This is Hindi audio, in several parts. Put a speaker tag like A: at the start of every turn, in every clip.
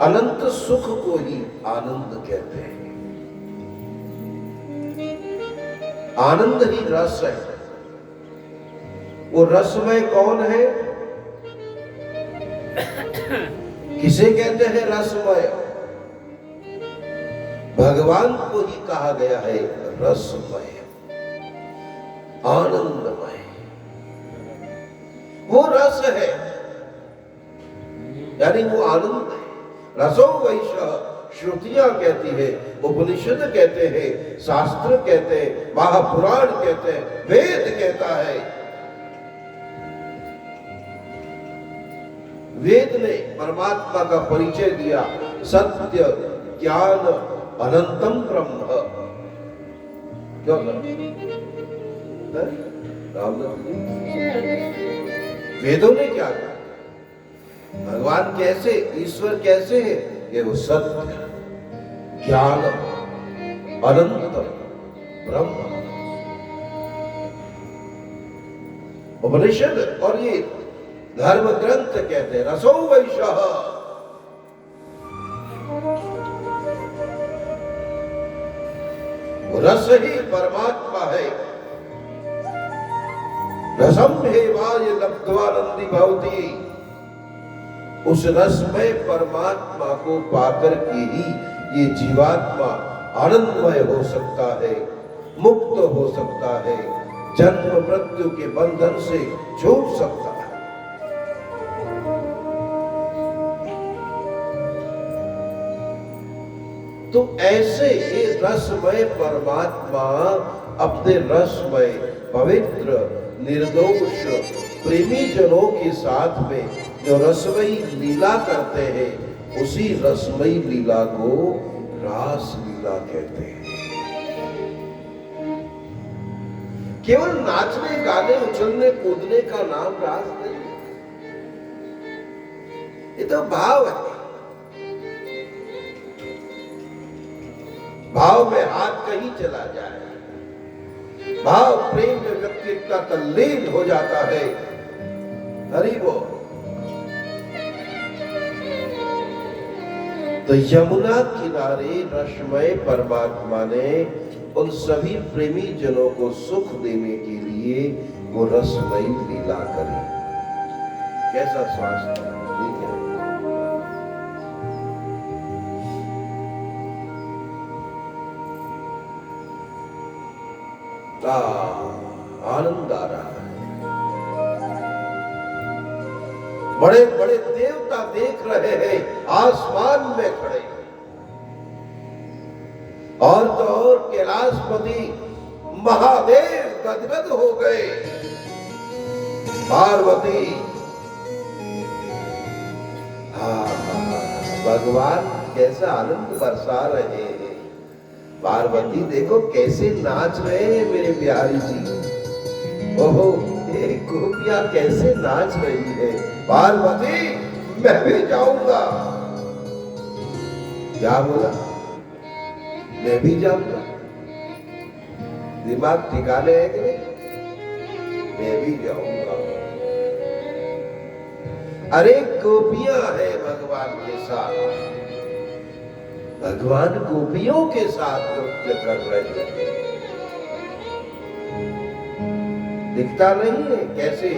A: अनंत सुख को ही आनंद कहते हैं। आनंद ही रस है। वो रसमय कौन है? किसे कहते हैं रसमय? भगवान को ही कहा गया है रसमय, आनंदमय। वो रस है, यानी वो आनंद है। रसो वैश्य श्रुतियां कहती है, उपनिषद कहते हैं, शास्त्र कहते हैं, महापुराण कहते हैं, वेद कहता है। वेद ने परमात्मा का परिचय दिया, सत्य ज्ञान अनंतम ब्रह्म। क्यों वेदों ने क्या कहा? भगवान कैसे, ईश्वर कैसे है? ये वो सत्य ज्ञान अनंत ब्रह्म। उपनिषद और ये धर्म ग्रंथ कहते हैं रसो वैश्य। रस ही परमात्मा है। रसम हेवाय लब्ध्वानंदी भवति। उस रस में परमात्मा को पाकर के ही ये जीवात्मा आनंदमय हो सकता है, मुक्त हो सकता है, जन्म मृत्यु के बंधन से छूट सकता है। तो ऐसे ये रसमय परमात्मा अपने रसमय पवित्र निर्दोष प्रेमी जनों के साथ में जो रसमयी लीला करते हैं, उसी रसमयी लीला को रास लीला कहते हैं। केवल नाचने गाने उछलने कूदने का नाम रास नहीं, ये तो भाव है। भाव में हाथ कहीं चला जाए, भाव प्रेम में व्यक्ति का तल्लीन हो जाता है। हरि बोल। तो यमुना किनारे रसमय परमात्मा ने उन सभी प्रेमी जनों को सुख देने के लिए वो रसमयी लीला करी। कैसा स्वास्थ्य, ठीक है। आनंद आ रहा है। बड़े बड़े देवता देख रहे हैं आसमान में खड़े, और तो और कैलाशपति महादेव गदगद हो गए। पार्वती, भगवान कैसा आनंद बरसा रहे हैं। पार्वती देखो कैसे नाच रहे हैं मेरे प्यारी जी। ओहो, ये गोपियां कैसे नाच रही है। पार्वती, मैं भी जाऊंगा। क्या बोला? मैं भी जाऊंगा। दिमाग ठिकाने है कि नहीं? मैं भी जाऊंगा। अरे गोपियां है भगवान के साथ, भगवान गोपियों के साथ नृत्य कर रहे हैं। दिखता नहीं है कैसे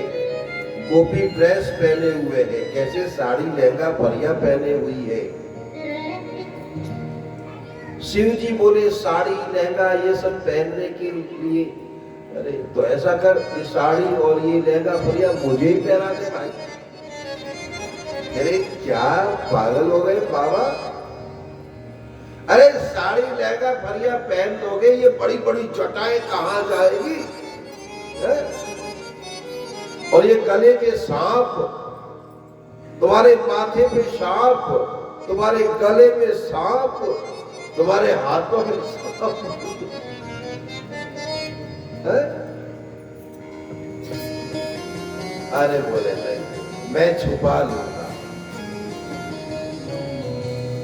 A: गोपी ड्रेस पहने हुए हैं, कैसे साड़ी लहंगा परियां पहने हुई है। शिव जी बोले साड़ी लहंगा ये सब पहनने के लिए, अरे तो ऐसा कर, ये साड़ी और ये लहंगा परियां मुझे ही पहना दे भाई। अरे क्या पागल हो गए बाबा? अरे साड़ी लहंगा फरिया पहन लोगे, ये बड़ी बड़ी जटाएं कहां जाएगी है? और ये गले के सांप, तुम्हारे माथे पे सांप, तुम्हारे गले में सांप, तुम्हारे हाथों में सांप है? अरे बोले नहीं, मैं छुपा लूंगा।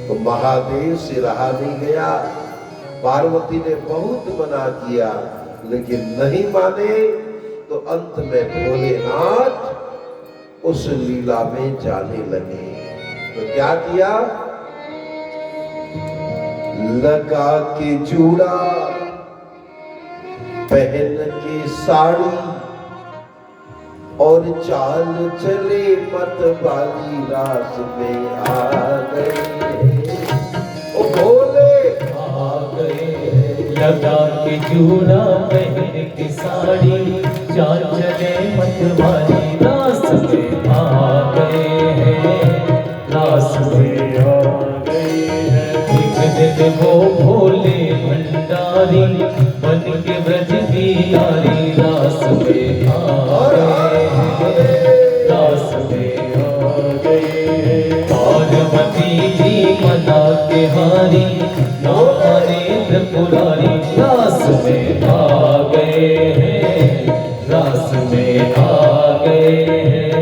A: तो महादेव से रहा नहीं गया। पार्वती ने बहुत मना किया, लेकिन नहीं माने। तो अंत में भोलेनाथ उस लीला में जाने लगे। तो क्या किया? लगा के जूड़ा पहन के साड़ी और चाल चले मत वाली रास में आ गए। ओ भोले
B: आ गए। लगा के जूड़ा पहन के साड़ी चाल चले मत वाली रास में आ गए हैं, रास में आ गए हैं। एक दिन वो भोले भंडारी बन के ब्रज की यारी रास में आ गए हैं, रास में आ गए हैं। पार्वती जी मना के हारी नारे त्रिपुरारी रास में आ गए हैं, रास में आ गए हैं।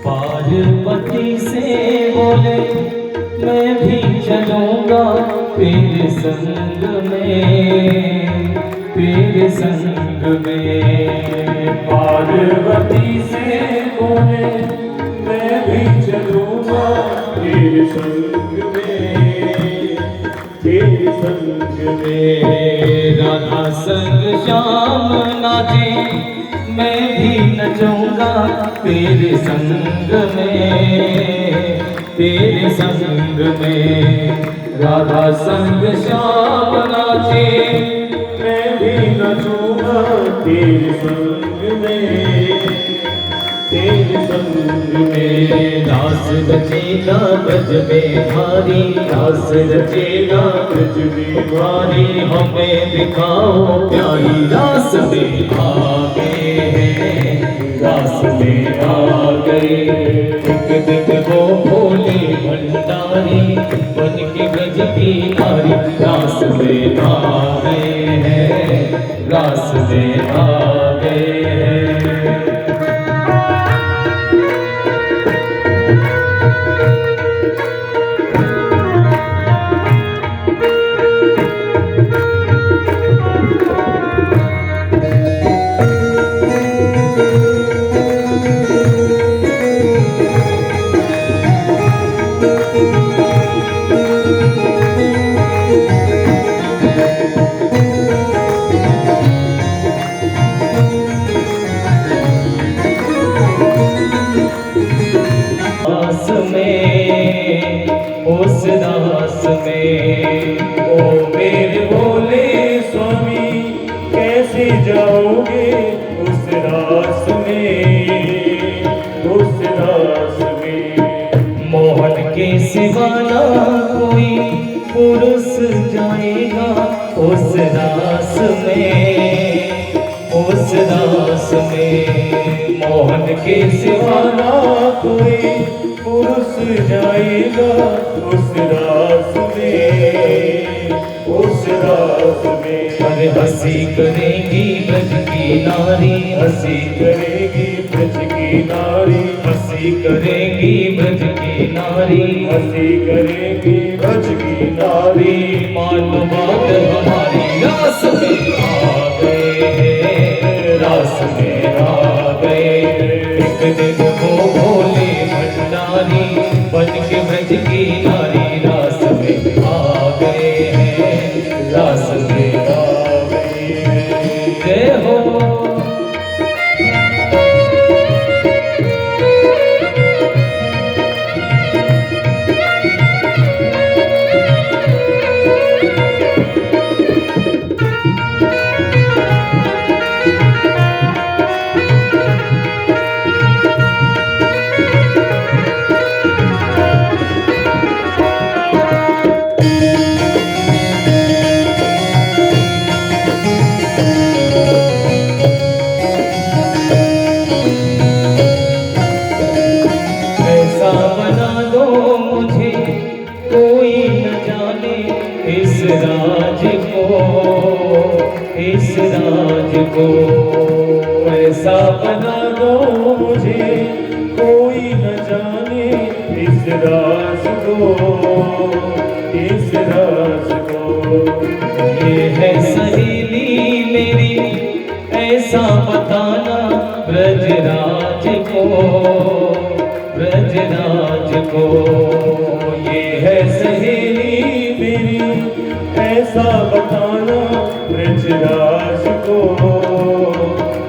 B: पार्वती से बोले मैं भी चलूंगा तेरे संग में, तेरे संग में।
C: पार्वती से बोले मैं भी चलूंगा तेरे संग में, तेरे संग
B: में। राधा संग श्याम नाचे मैं भी नचूंगा तेरे संग में, तेरे संग में। राधा संग श्याम नाचे
C: मैं भी नचूंगा तेरे संग में, तेरे संग में।
B: रास रचेगा ब्रज में भारी, रास रचेगा ब्रज में भारी। हमें दिखाओ प्यारी रास में आ गए हैं, रास में आ गए। एक दिन वो भोले भंडारी बन के ब्रज की नारी रास में आ गए हैं, रास में आ गए हैं। रास में, उस रास में,
C: ओ मेरे भोले स्वामी कैसे जाओगे उस रास में, उस रास में।
B: मोहन के सिवा ना कोई पुरुष जाएगा उस रास में, उस रास में। मोहन के सिवा
C: ना कोई पुरुष जाएगा उस रास में, उस रास में।
B: अरे हंसी करेगी ब्रज की नारी, हंसी
C: करेगी ब्रज की नारी,
B: हंसी करेगी ब्रज की नारी,
C: हंसी करेगी ब्रज की नारी।
B: मानो बात हमारी रास में आ गए हैं, रास में आ गए। एक दिन वो भोले भंडारी बन के ब्रज की नारी रास में आ गए हैं, रास में आ गए हैं। जय हो। को
C: ऐसा बना दो मुझे, कोई न जाने इस राज को। इस राज को।
B: ये है सहेली मेरी ऐसा बताना ब्रजराज को, ब्रजराज को।
C: ये है सहेली मेरी ऐसा बताना ब्रजराज को,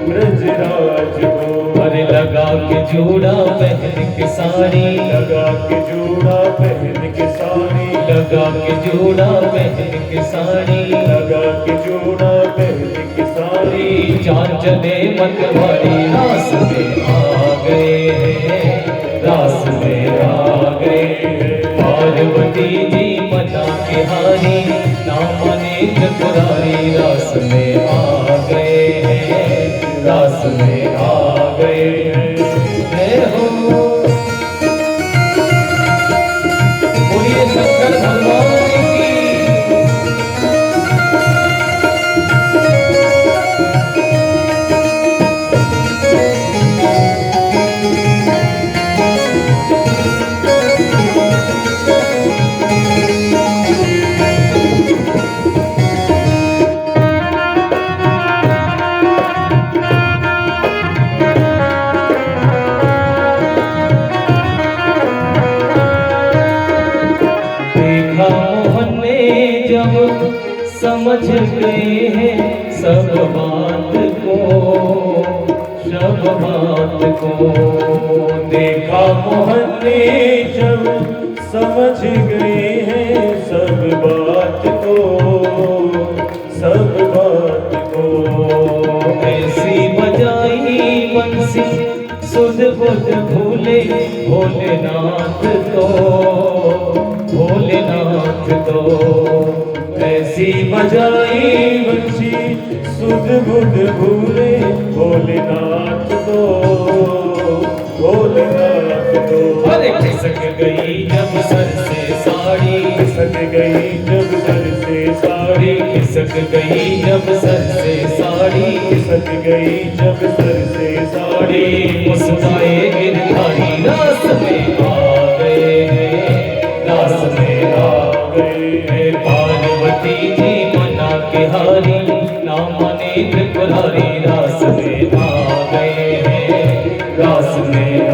C: ब्रजराज को।
B: अरे लगा के जोड़ा पहन के साड़ी,
C: लगा के जोड़ा पहन के साड़ी,
B: लगा के जोड़ा पहन के साड़ी,
C: लगा के जोड़ा पहन के साड़ी।
B: चार चले मतवारी रास में आ गए हैं, रास में आ गए हैं। पार्वती जी मना के हारी, नाम अनेक पुरारी रास में आ गए हैं, रास में आ गए हैं। जय हो बोलिए शंकर भगवान की। देखा मोहन ने जब समझ गए हैं सब बात को, सब बात को।
C: देखा मोहन ने जब समझ गए हैं सब बात को, सब बात को।
B: ऐसी बजाई बंसी सुध बुध भूले भोलेनाथ तो, भोलेनाथ तो।
C: ऐसी बजाई बंसी सुध बुध भूले भोलेनाथ को, भोलेनाथ को।
B: अरे खिसक गई जब सर से साड़ी,
C: खिसक गई जब सर से साड़ी,
B: खिसक गई जब सर से साड़ी,
C: खिसक गई जब सर से साड़ी।
B: मुस्काए गिरधारी रास में आ गए हैं, रास में आ गए हैं। पार्वती जी मना के हारी, नाम अनेक पुरारी रास में आ गए हैं, रास में आ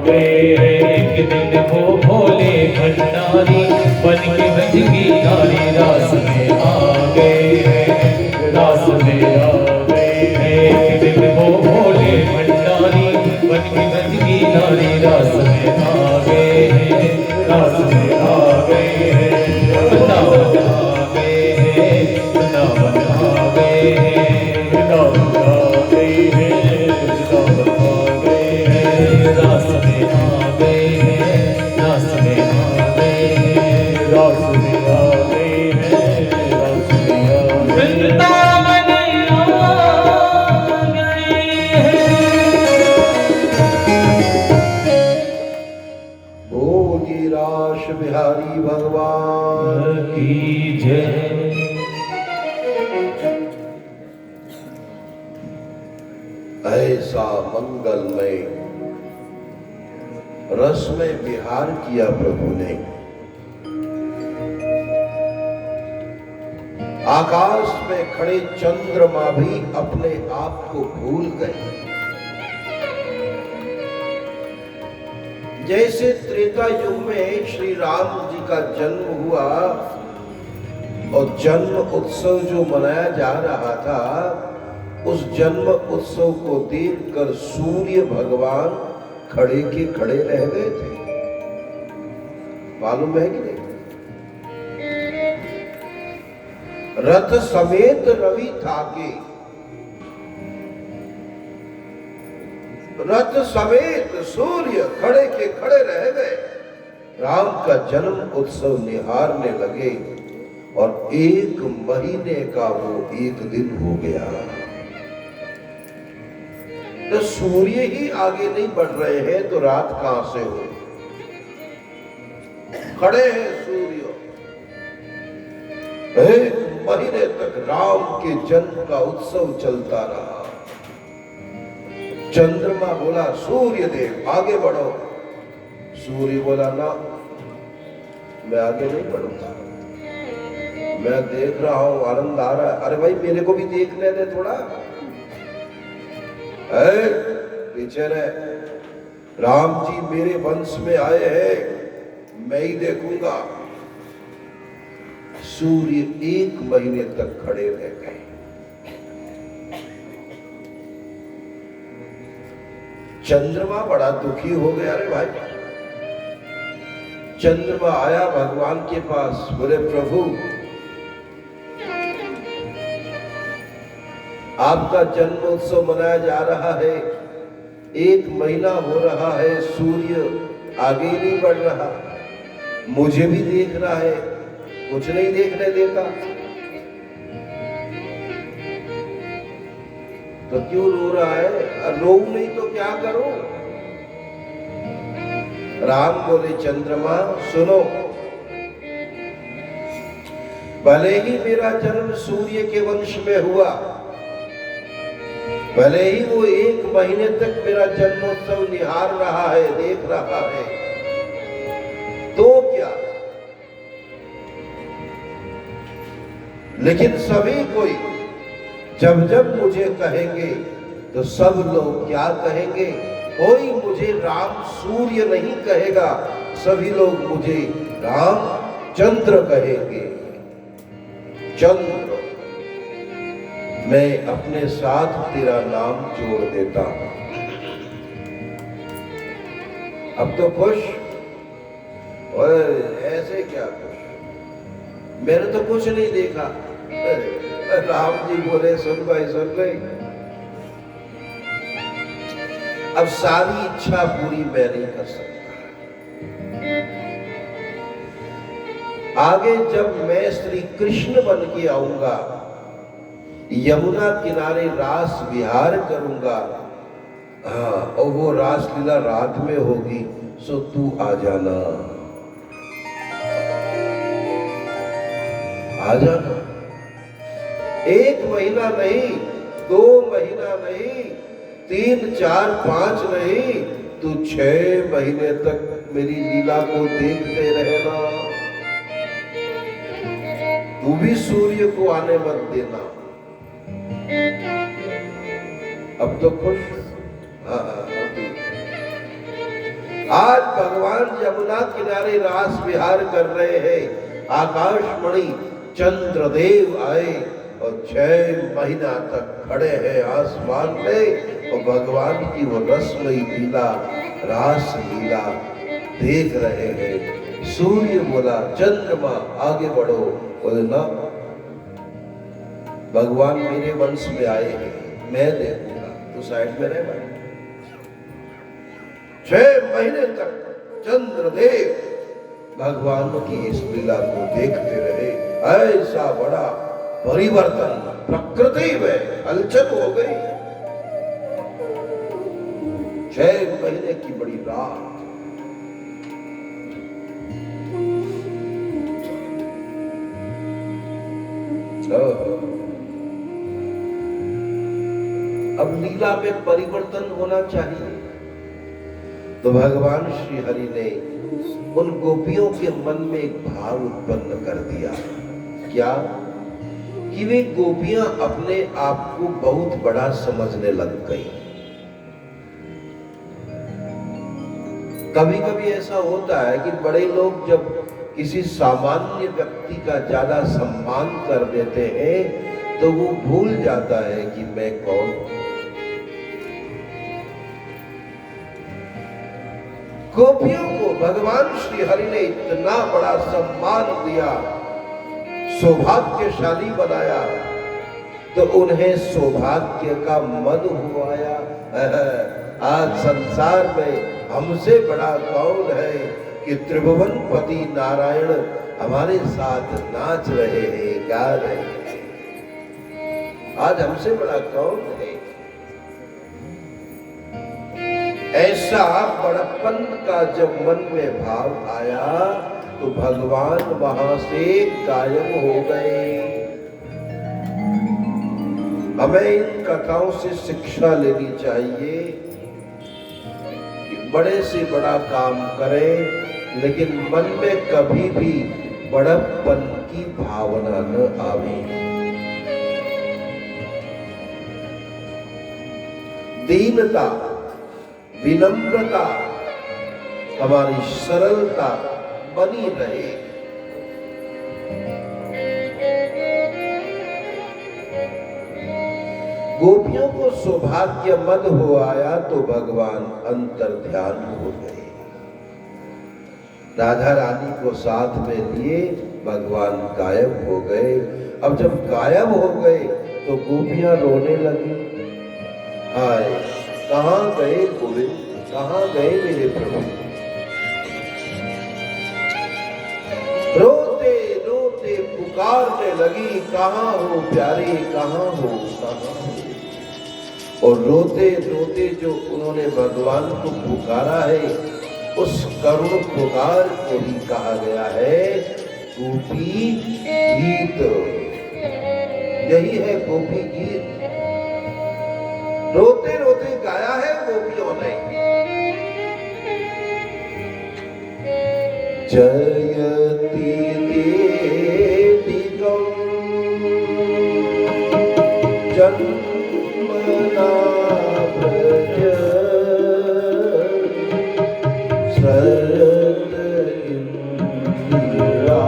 B: गए हैं। एक दिन वो भोले भंडारी बन के बज की नारी रास में आ गए हैं, रास में आ गए हैं। एक दिन वो भोले भंडारी बन के बज की नारी रास में आ गए हैं, रास में आ गए हैं। वृंदावन आ गए हैं, वृंदावन आ गए हैं,
C: वृंदावन आ गए हैं, वृंदावन आ गए हैं।
B: रास में आ गए हैं, रास में आ गए हैं।
C: रास में आ गए हैं, रास में आ गए हैं।
B: वृंदावन आ गए हैं।
A: बोलिए रास बिहारी भगवान
B: की जय।
A: ऐसा मंगलमय रस में विहार किया प्रभु ने। आकाश में खड़े चंद्रमा भी अपने आप को भूल गए। जैसे त्रेता युग में श्री राम जी का जन्म हुआ और जन्म उत्सव जो मनाया जा रहा था, उस जन्म उत्सव को देखकर सूर्य भगवान खड़े के खड़े रह गए थे। मालूम है कि नहीं? रथ समेत रवि थाके, रथ समेत सूर्य खड़े के खड़े रह गए। राम का जन्म उत्सव निहारने लगे और 1 महीने का वो एक दिन हो गया। तो सूर्य ही आगे नहीं बढ़ रहे हैं तो रात कहां से हो? खड़े हैं सूर्य। 1 महीने तक राम के जन्म का उत्सव चलता रहा। चंद्रमा बोला सूर्य देव आगे बढ़ो। सूर्य बोला ना, मैं आगे नहीं बढ़ूंगा। मैं देख रहा हूं, आनंद आ रहा है। अरे भाई मेरे को भी देखने दे थोड़ा। पीछे रहे। राम जी मेरे वंश में आए हैं, मैं ही देखूंगा। सूर्य 1 महीने तक खड़े रह गए। चंद्रमा बड़ा दुखी हो गया। अरे भाई, चंद्रमा आया भगवान के पास, बोले प्रभु आपका जन्मोत्सव मनाया जा रहा है, 1 महीना हो रहा है, सूर्य आगे नहीं बढ़ रहा, मुझे भी देखना है, कुछ नहीं देखने देता, तो क्यों रो रहा है? रो नहीं तो क्या करो? राम बोले चंद्रमा सुनो, भले ही मेरा जन्म सूर्य के वंश में हुआ, भले ही वो 1 महीने तक मेरा जन्मोत्सव निहार रहा है, देख रहा है, तो क्या? लेकिन सभी कोई जब जब मुझे कहेंगे तो सब लोग क्या कहेंगे? कोई मुझे राम सूर्य नहीं कहेगा, सभी लोग मुझे राम चंद्र कहेंगे। चंद्र, मैं अपने साथ तेरा नाम जोड़ देता हूं। अब तो खुश? और ऐसे क्या खुश? मैंने तो कुछ नहीं देखा। राम जी बोले सुन भाई, सुन गई। अब सारी इच्छा पूरी मैं नहीं कर सकता। आगे जब मैं श्री कृष्ण बन के आऊंगा, यमुना किनारे रास विहार करूंगा, हाँ, और वो रास लीला रात में होगी, सो तू आ जाना, आ जाना। 1 महीना नहीं, 2 महीना नहीं, 3, 4, 5 नहीं, तू 6 महीने तक मेरी लीला को देखते रहना। तू भी सूर्य को आने मत देना। अब तो खुश? आज भगवान यमुना किनारे रास विहार कर रहे हैं। आकाशमणि चंद्रदेव आए और 6 महीना तक खड़े हैं आसमान में और भगवान की वो रसमयी लीला, रास लीला देख रहे हैं। सूर्य बोला चंद्रमा आगे बढ़ो, बोले ना, भगवान मेरे वंश में आए हैं, मैं देखूंगा, तो साइड में रह भाई। 6 महीने तक चंद्रदेव भगवान की इस लीला को देखते रहे। ऐसा बड़ा परिवर्तन प्रकृति में हलचल हो गई। 6 महीने की बड़ी रात। अब लीला में परिवर्तन होना चाहिए, तो भगवान श्री हरि ने उन गोपियों के मन में एक भाव उत्पन्न कर दिया। क्या? कि वे गोपियां अपने आप को बहुत बड़ा समझने लग गई। कभी कभी ऐसा होता है कि बड़े लोग जब किसी सामान्य व्यक्ति का ज्यादा सम्मान कर देते हैं तो वो भूल जाता है कि मैं कौन हूं। गोपियों को भगवान श्री हरि ने इतना बड़ा सम्मान दिया, सौभाग्यशाली बनाया, तो उन्हें सौभाग्य का मद हुआया। आज संसार में हमसे बड़ा कौन है कि त्रिभुवन पति नारायण हमारे साथ नाच रहे हैं, गा रहे हैं। आज हमसे बड़ा कौन है? ऐसा बड़प्पन का जब मन में भाव आया तो भगवान वहां से गायब हो गए। हमें इन कथाओं से शिक्षा लेनी चाहिए कि बड़े से बड़ा काम करें लेकिन मन में कभी भी बड़प्पन की भावना न आवे। दीनता, विनम्रता, हमारी सरलता बनी रहे। गोपियों को सौभाग्य मद हो आया तो भगवान अंतर ध्यान हो गए। राधा रानी को साथ में लिए भगवान गायब हो गए। अब जब गायब हो गए तो गोपियां रोने लगी, हाय कहां गए गोविंद, कहां गए मेरे प्रभु। रोते रोते पुकारने लगी, कहां हो प्यारे, कहां हो, कहां हो। और रोते रोते जो उन्होंने भगवान को पुकारा है, उस करुण पुकार को ही कहा गया है गोपी गीत। यही है गोपी गीत, रोते रोते गाया है गोपियों ने। जयति देदिगम जन्मना व्रज शरद इंदिरा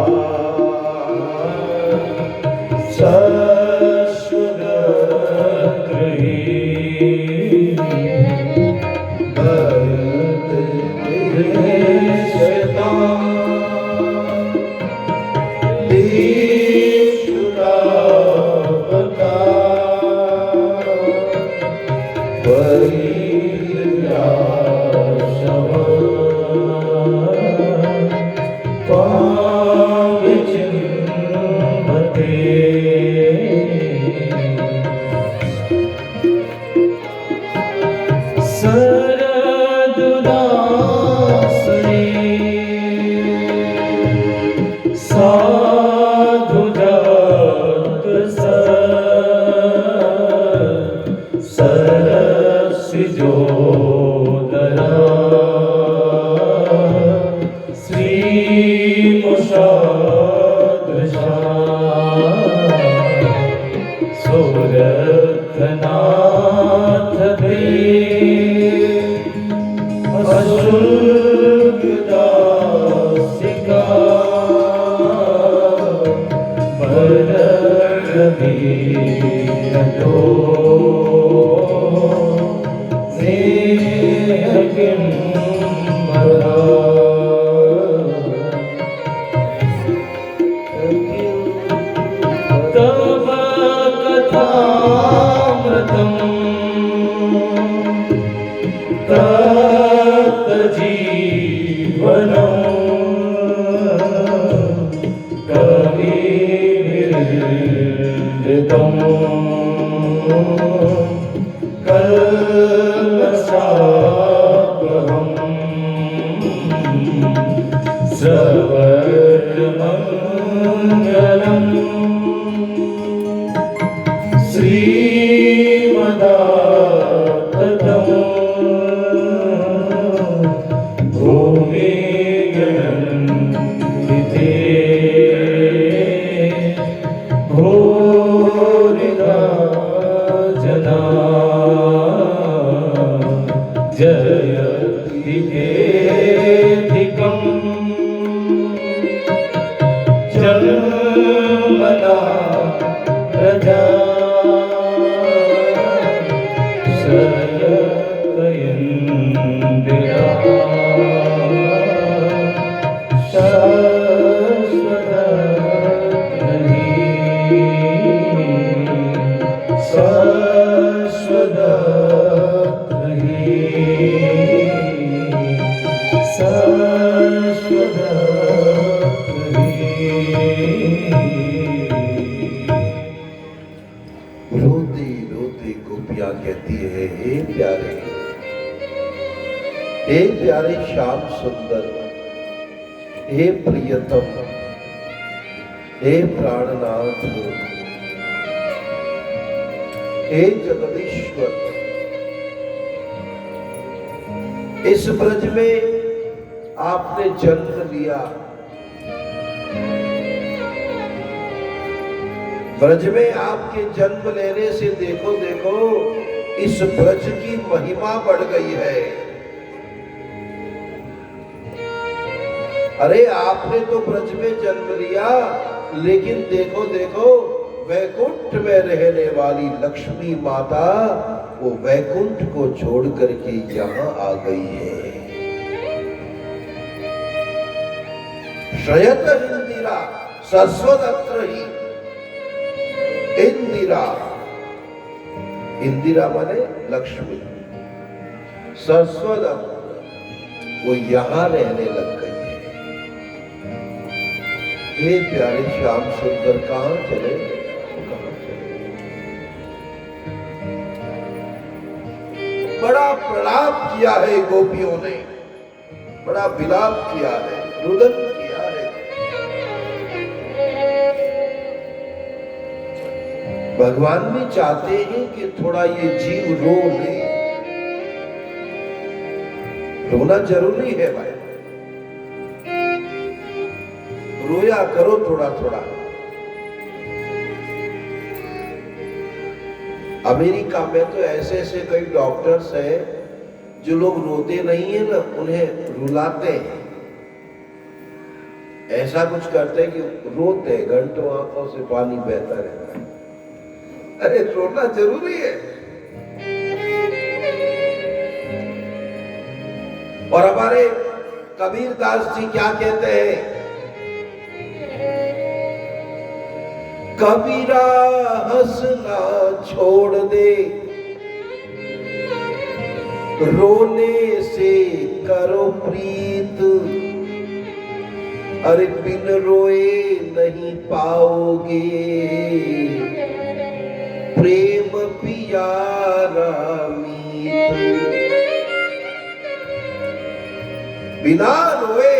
A: श्याम सुंदर, हे प्रियतम, हे प्राणनाथ, हे जगदीश्वर, इस ब्रज में आपने जन्म लिया, ब्रज में आपके जन्म लेने से देखो देखो इस ब्रज की महिमा बढ़ गई है। अरे आपने तो ब्रज में जन्म लिया, लेकिन देखो देखो वैकुंठ में रहने वाली लक्ष्मी माता वो वैकुंठ को छोड़ करके यहां आ गई है। शयत इंदिरा सरस्वत्र ही, इंदिरा, इंदिरा माने लक्ष्मी, सरस्वत्र वो यहां रहने लग गई है। ये प्यारे श्याम सुंदर कहां चले, कहां चले? बड़ा प्रलाप किया है गोपियों ने, बड़ा विलाप किया है, रुदन किया है। भगवान भी चाहते हैं कि थोड़ा ये जीव रो ले, रोना जरूरी है भाई, रोया करो थोड़ा थोड़ा। अमेरिका में तो ऐसे ऐसे कई डॉक्टर्स हैं जो लोग रोते नहीं है ना, उन्हें रुलाते हैं। ऐसा कुछ करते हैं कि रोते, घंटों आंखों से पानी बहता रहता है। अरे रोना जरूरी है। और हमारे कबीरदास जी क्या कहते हैं? कबीरा हंसना छोड़ दे, रोने से करो प्रीत, अरे बिन रोए नहीं पाओगे प्रेम पियारा मीत। बिना रोए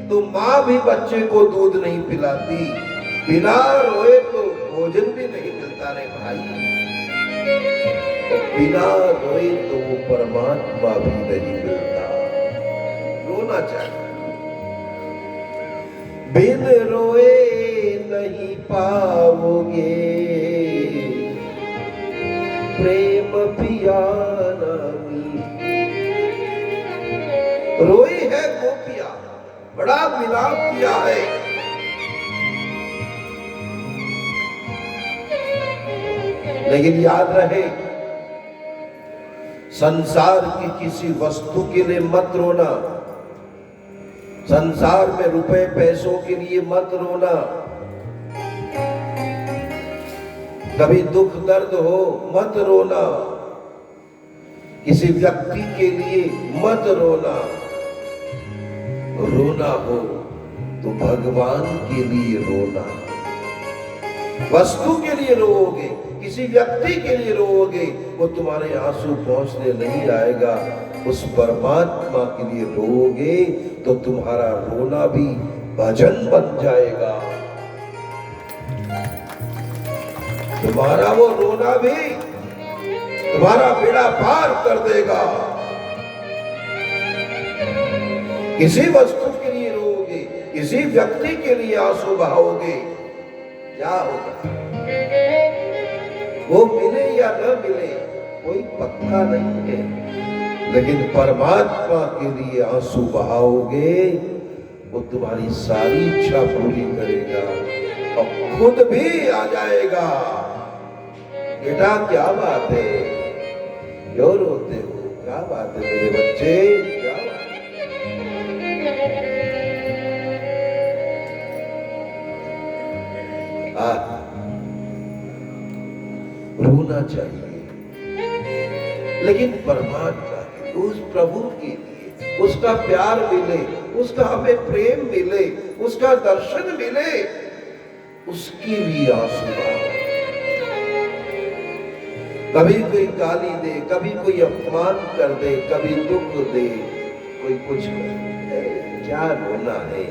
A: तो माँ भी बच्चे को दूध नहीं पिलाती, बिना रोए तो भोजन भी नहीं मिलता रे भाई, बिना रोए तो वो परमात्मा भी नहीं मिलता। रोना चाहिए। बिन रोए नहीं पाओगे प्रेम पियारा मीत। रोई है गोपिया, बड़ा विलाप किया है। लेकिन याद रहे, संसार की किसी वस्तु के लिए मत रोना, संसार में रुपए पैसों के लिए मत रोना। कभी दुख दर्द हो मत रोना, किसी व्यक्ति के लिए मत रोना। रोना हो तो भगवान के लिए रोना। वस्तु के लिए रोओगे, किसी व्यक्ति के लिए रोओगे, वो तुम्हारे आंसू पहुंचने नहीं आएगा। उस परमात्मा के लिए रोओगे तो तुम्हारा रोना भी भजन बन जाएगा, तुम्हारा वो रोना भी तुम्हारा बेड़ा पार कर देगा। किसी वस्तु के लिए रोओगे, किसी व्यक्ति के लिए आंसू बहाओगे, क्या होगा? वो मिले या न मिले कोई पक्का नहीं है, लेकिन परमात्मा के लिए आंसू बहाओगे, वो तुम्हारी सारी इच्छा पूरी करेगा और खुद भी आ जाएगा। बेटा क्या बात है, क्यों रोते हो? क्या बात है मेरे बच्चे, क्या बात? रोना चाहिए, लेकिन परमात्मा के, उस प्रभु के लिए, उसका प्यार मिले, उसका हमें प्रेम मिले, उसका दर्शन मिले, उसके लिए आंसू बहाओ। कभी कोई गाली दे, कभी कोई अपमान कर दे, कभी दुख दे, कोई कुछ कर, क्या रोना है?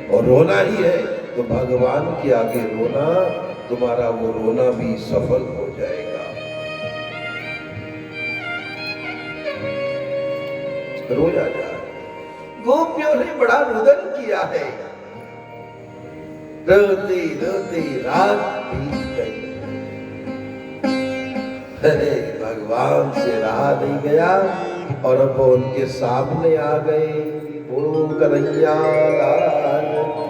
A: और रोना ही है तो भगवान के आगे रोना, तुम्हारा वो रोना भी सफल हो जाएगा। रोया जाए। गोपियों ने बड़ा रुदन किया है। रोते रोते रात बीत गई। अरे भगवान से रहा नहीं गया और अब वो उनके सामने आ गए। बोलो कन्हैया लाल की।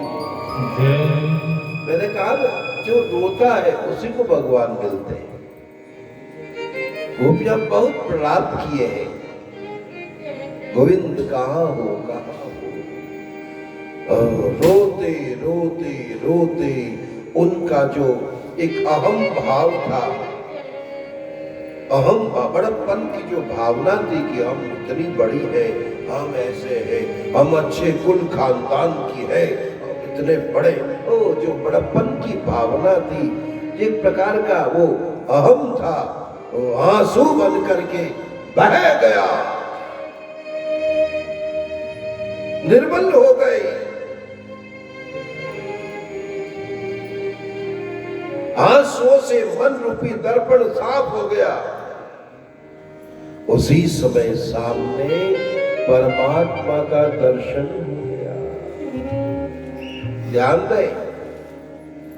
A: मैंने कहा ना, जो रोता है उसी को भगवान मिलते हैं। गोपियां बहुत प्रलाप किए हैं, गोविंद कहाँ हो कहाँ हो। रोते रोते रोते उनका जो एक अहम भाव था, अहम बड़प्पन की जो भावना थी कि हम इतनी बड़ी है, हम ऐसे हैं, हम अच्छे कुल खानदान की है, हम इतने बड़े, ओ जो बड़प्पन की भावना थी, एक प्रकार का वो अहम था, वो आंसू बन करके बह गया, निर्मल हो गए। आंसुओं से मन रूपी दर्पण साफ हो गया। उसी समय सामने परमात्मा का दर्शन हो गया। ध्यान दें,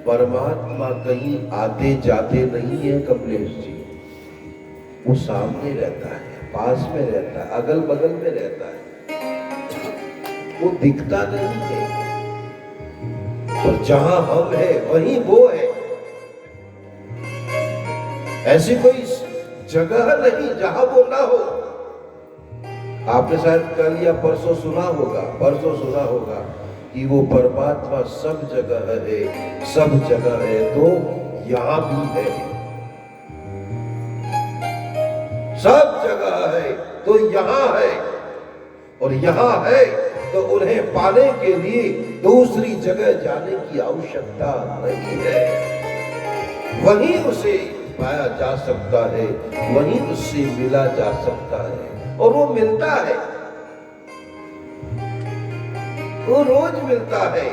A: परमात्मा कहीं आते जाते नहीं है कमलेश जी, वो सामने रहता है, पास में रहता है, अगल बगल में रहता है, वो दिखता नहीं है। और जहां हम है वहीं वो है। ऐसी कोई जगह नहीं जहां वो ना हो। आपने शायद कल या परसों सुना होगा कि वो परमात्मा सब जगह है, सब जगह है तो यहां भी है। सब जगह है तो यहां है, और यहां है तो उन्हें पाने के लिए दूसरी जगह जाने की आवश्यकता नहीं है। वहीं उसे पाया जा सकता है, वहीं उससे मिला जा सकता है, और वो मिलता है, वो रोज मिलता है,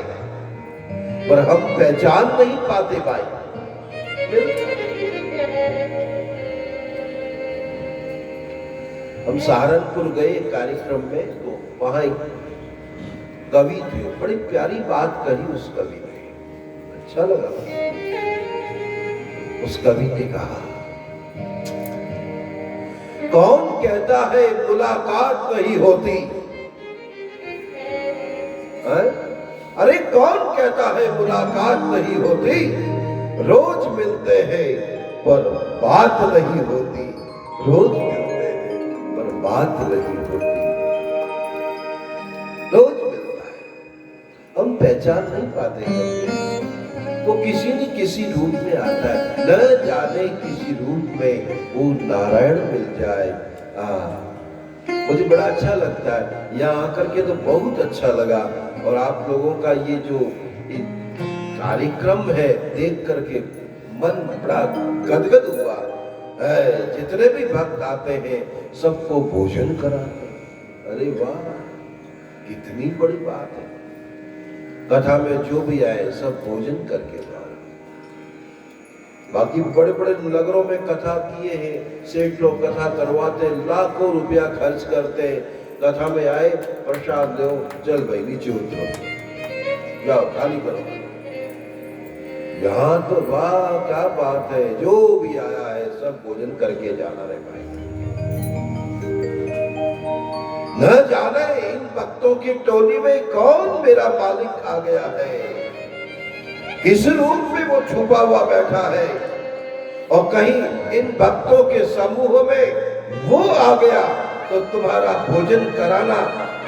A: पर हम पहचान नहीं पाते भाई। हम सहारनपुर गए कार्यक्रम में, तो वहां एक कवि थे, बड़ी प्यारी बात कही उस कवि ने, अच्छा लगा। उस कवि ने कहा, कौन कहता है मुलाकात नहीं होती? अरे कौन कहता है मुलाकात नहीं होती? रोज मिलते हैं पर बात नहीं होती। रोज मिलते हैं पर बात नहीं होती। रोज मिलता है, हम पहचान नहीं पाते। वो किसी न किसी रूप में आता है, न जाने किसी रूप में वो नारायण मिल जाए। मुझे बड़ा अच्छा लगता है, यहाँ आकर के तो बहुत अच्छा लगा। और आप लोगों का ये जो कार्यक्रम है देख करके मन बड़ा गदगद हुआ है। जितने भी भक्त आते हैं सबको भोजन कराते। अरे वाह, कितनी बड़ी बात है। कथा में जो भी आए सब भोजन करके जाओ। बाकी बड़े बड़े नगरों में कथा किए हैं, सेठ लोग कथा करवाते, लाखों रुपया खर्च करते, कथा में आए प्रसाद दो, चल भाई नीचे उतरो, जाओ खाली करो। यहाँ तो वाह क्या बात है, जो भी आया है सब भोजन करके जाना रे भाई। न जाने इन भक्तों की टोली में कौन मेरा मालिक आ गया है, किस रूप में वो छुपा हुआ बैठा है, और कहीं इन भक्तों के समूह में वो आ गया तो तुम्हारा भोजन कराना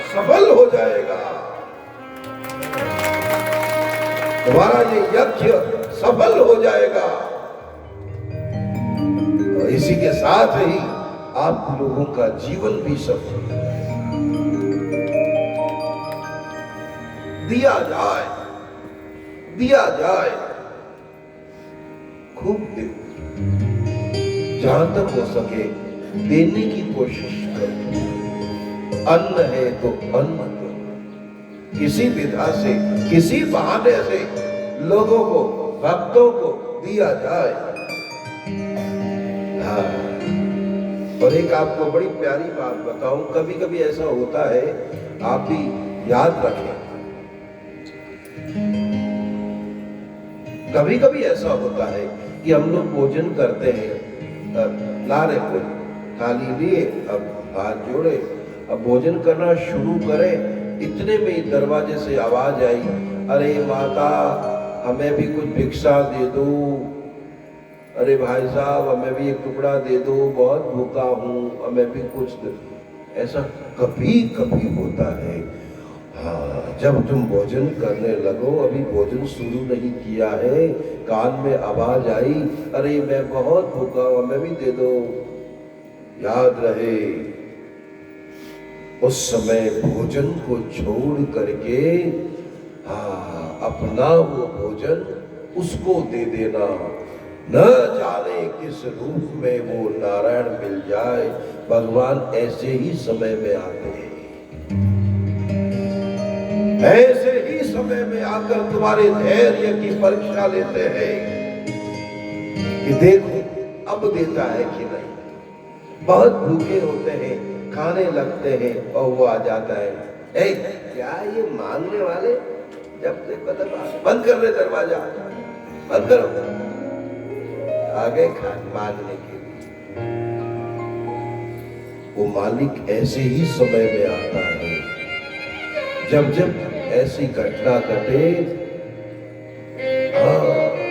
A: सफल हो जाएगा, तुम्हारा ये यज्ञ सफल हो जाएगा। और इसी के साथ ही आप लोगों का जीवन भी सफल दिया जाए, दिया जाए, खूब दे, जहां तक हो सके देने की कोशिश करो। अन्न है तो अन्न दो, किसी विधा से, किसी बहाने से लोगों को, भक्तों को दिया जाए। हाँ। और एक आपको बड़ी प्यारी बात बताऊं, कभी कभी ऐसा होता है, आप भी याद रखें। कभी कभी ऐसा होता है कि हम लोग भोजन करते हैं, ला रहे भोजन थाली लिए, अब हाथ जोड़े, अब भोजन करना शुरू करें, इतने में ही दरवाजे से आवाज आई, अरे माता हमें भी कुछ भिक्षा दे दो, अरे भाई साहब हमें भी एक टुकड़ा दे दो, बहुत भूखा हूं, हमें भी कुछ दे। ऐसा कभी कभी होता है। हाँ, जब तुम भोजन करने लगो, अभी भोजन शुरू नहीं किया है, कान में आवाज आई, अरे मैं बहुत भूखा हूं, हमें भी दे दो। याद रहे उस समय भोजन को छोड़ करके हाँ अपना वो भोजन उसको दे देना। न जाने किस रूप में वो नारायण मिल जाए, भगवान ऐसे ही समय में आते हैं, ऐसे ही समय में आकर तुम्हारे धैर्य की परीक्षा लेते हैं कि देखो अब देता है कि नहीं। बहुत भूखे होते हैं, खाने लगते हैं और वो आ जाता है, ए क्या ये मांगने वाले, जब देखो तब बंद कर दे दरवाजा, बंद करो, आगे मांगने के लिए। वो मालिक ऐसे ही समय में आता है। जब जब ऐसी घटना घटे, हाँ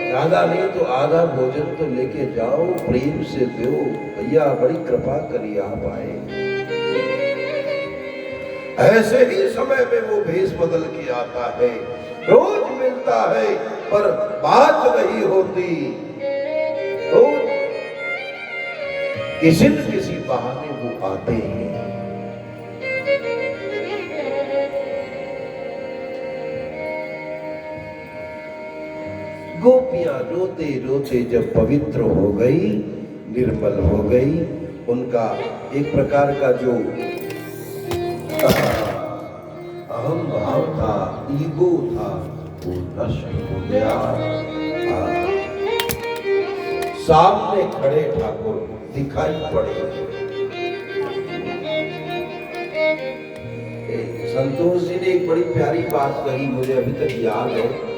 A: ज्यादा नहीं तो आधा भोजन तो लेके जाओ, प्रेम से दो, भैया बड़ी कृपा करिए आप आए। ऐसे ही समय में वो भेष बदल के आता है, रोज मिलता है पर बात नहीं होती, तो किसी न किसी बहाने वो आते हैं। गोपियां रोते रोते जब पवित्र हो गई, निर्मल हो गई, उनका एक प्रकार का जो अहम भाव था, ईगो था, वो नष्ट हो गया। सामने खड़े ठाकुर दिखाई पड़े। संतोष जी ने एक बड़ी प्यारी बात कही, मुझे अभी तक याद है।